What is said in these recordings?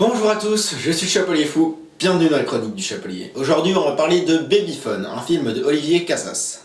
Bonjour à tous, je suis Chapelier Fou, bienvenue dans la chronique du Chapelier. Aujourd'hui on va parler de Babyphone, un film de Olivier Casas.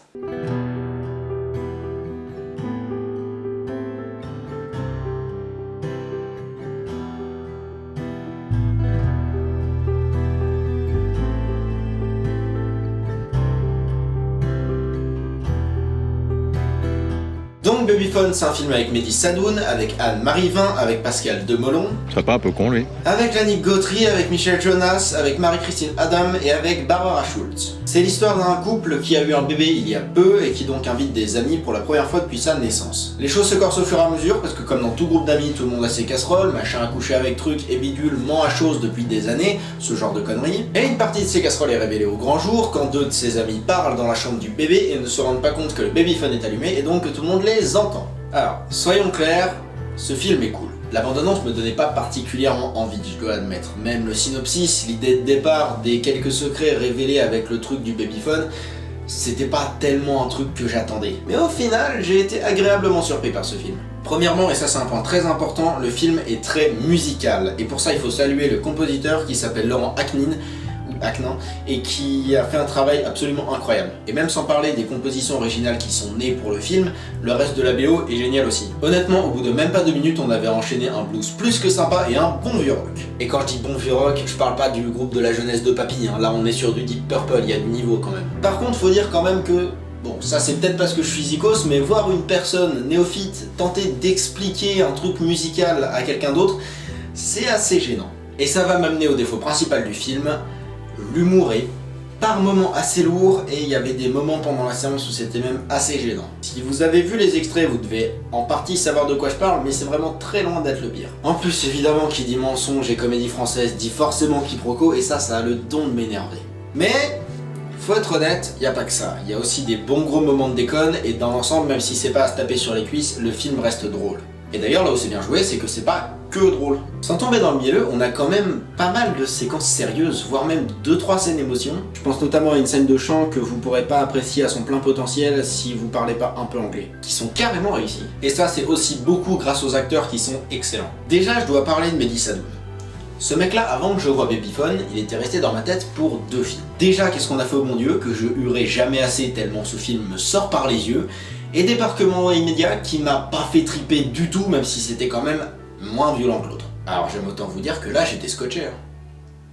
Donc Babyphone, c'est un film avec Mehdi Sadoun, avec Anne Marivin, avec Pascal Demolon. Ça pas un peu con lui. Avec Lannick Gautry, avec Michel Jonas, avec Marie-Christine Adam et avec Barbara Schultz. C'est l'histoire d'un couple qui a eu un bébé il y a peu et qui donc invite des amis pour la première fois depuis sa naissance. Les choses se corsent au fur et à mesure parce que comme dans tout groupe d'amis, tout le monde a ses casseroles, machin à coucher avec truc et bidule ment à chose depuis des années, ce genre de conneries. Et une partie de ces casseroles est révélée au grand jour quand deux de ses amis parlent dans la chambre du bébé et ne se rendent pas compte que le babyphone est allumé et donc que tout le monde les entend. Alors, soyons clairs, ce film est cool. La bande-annonce me donnait pas particulièrement envie, je dois admettre. Même le synopsis, l'idée de départ, des quelques secrets révélés avec le truc du babyphone, c'était pas tellement un truc que j'attendais. Mais au final, j'ai été agréablement surpris par ce film. Premièrement, et ça c'est un point très important, le film est très musical. Et pour ça, il faut saluer le compositeur qui s'appelle Laurent Aknin, et qui a fait un travail absolument incroyable. Et même sans parler des compositions originales qui sont nées pour le film, le reste de la BO est génial aussi. Honnêtement, au bout de même pas 2 minutes, on avait enchaîné un blues plus que sympa et un bon vieux rock. Et quand je dis bon vieux rock, je parle pas du groupe de la jeunesse de Papy, hein. Là on est sur du Deep Purple, il y a du niveau quand même. Par contre, faut dire quand même que bon, ça c'est peut-être parce que je suis zikos, mais voir une personne néophyte tenter d'expliquer un truc musical à quelqu'un d'autre, c'est assez gênant. Et ça va m'amener au défaut principal du film. L'humour est par moments assez lourd et il y avait des moments pendant la séance où c'était même assez gênant. Si vous avez vu les extraits, vous devez en partie savoir de quoi je parle, mais c'est vraiment très loin d'être le pire. En plus, évidemment, qui dit mensonge et comédie française dit forcément quiproquo et ça a le don de m'énerver. Mais faut être honnête, y a pas que ça. Il y a aussi des bons gros moments de déconne et dans l'ensemble, même si c'est pas à se taper sur les cuisses, le film reste drôle. Et d'ailleurs, là où c'est bien joué, c'est que c'est pas que drôle. Sans tomber dans le milieu, on a quand même pas mal de séquences sérieuses, voire même 2-3 scènes d'émotion. Je pense notamment à une scène de chant que vous pourrez pas apprécier à son plein potentiel si vous parlez pas un peu anglais, qui sont carrément réussies. Et ça, c'est aussi beaucoup grâce aux acteurs qui sont excellents. Déjà, je dois parler de Mehdi Sadoun. Ce mec-là, avant que je voie Babyphone, il était resté dans ma tête pour 2 films. Déjà, Qu'est-ce qu'on a fait au bon Dieu, que je hurlerai jamais assez tellement ce film me sort par les yeux, et Débarquement immédiat qui m'a pas fait triper du tout, même si c'était quand même moins violent que l'autre. Alors j'aime autant vous dire que là j'étais scotché.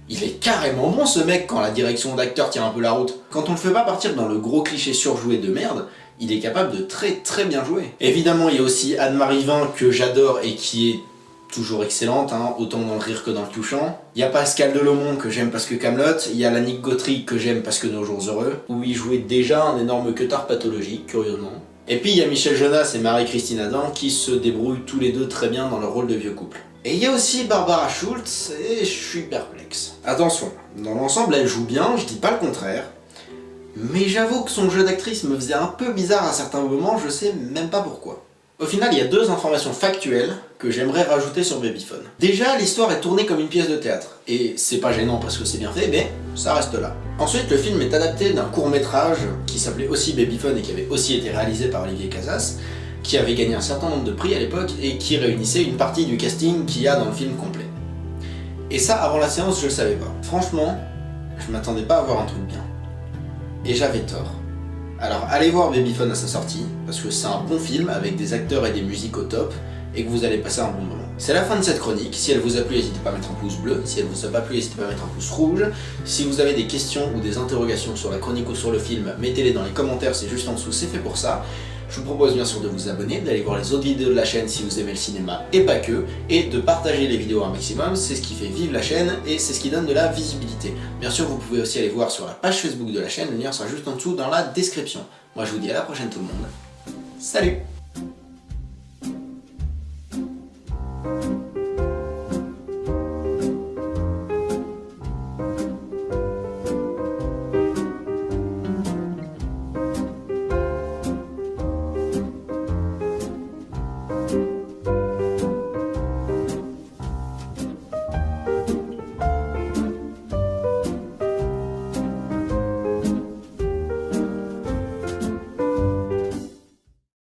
Il est carrément bon ce mec quand la direction d'acteur tient un peu la route. Quand on le fait pas partir dans le gros cliché surjoué de merde, il est capable de très bien jouer. Évidemment il y a aussi Anne Marivin que j'adore et qui est toujours excellente, hein, autant dans le rire que dans le touchant. Il y a Pascal Delomont que j'aime parce que Kaamelott, il y a Lannick Gautry que j'aime parce que Nos Jours Heureux, où il jouait déjà un énorme queutard pathologique, curieusement. Et puis il y a Michel Jonas et Marie-Christine Adam qui se débrouillent tous les deux très bien dans leur rôle de vieux couple. Et il y a aussi Barbara Schultz, et je suis perplexe. Attention, dans l'ensemble elle joue bien, je dis pas le contraire, mais j'avoue que son jeu d'actrice me faisait un peu bizarre à certains moments, je sais même pas pourquoi. Au final, il y a 2 informations factuelles que j'aimerais rajouter sur Babyphone. Déjà, l'histoire est tournée comme une pièce de théâtre, et c'est pas gênant parce que c'est bien fait, mais ça reste là. Ensuite, le film est adapté d'un court-métrage qui s'appelait aussi Babyphone et qui avait aussi été réalisé par Olivier Casas, qui avait gagné un certain nombre de prix à l'époque et qui réunissait une partie du casting qu'il y a dans le film complet. Et ça, avant la séance, je le savais pas. Franchement, je m'attendais pas à voir un truc bien. Et j'avais tort. Alors allez voir Babyphone à sa sortie, parce que c'est un bon film avec des acteurs et des musiques au top, et que vous allez passer un bon moment. C'est la fin de cette chronique, si elle vous a plu n'hésitez pas à mettre un pouce bleu, si elle vous a pas plu n'hésitez pas à mettre un pouce rouge. Si vous avez des questions ou des interrogations sur la chronique ou sur le film, mettez-les dans les commentaires, c'est juste en dessous, c'est fait pour ça. Je vous propose bien sûr de vous abonner, d'aller voir les autres vidéos de la chaîne si vous aimez le cinéma et pas que, et de partager les vidéos un maximum, c'est ce qui fait vivre la chaîne et c'est ce qui donne de la visibilité. Bien sûr, vous pouvez aussi aller voir sur la page Facebook de la chaîne, le lien sera juste en dessous dans la description. Moi je vous dis à la prochaine tout le monde, salut!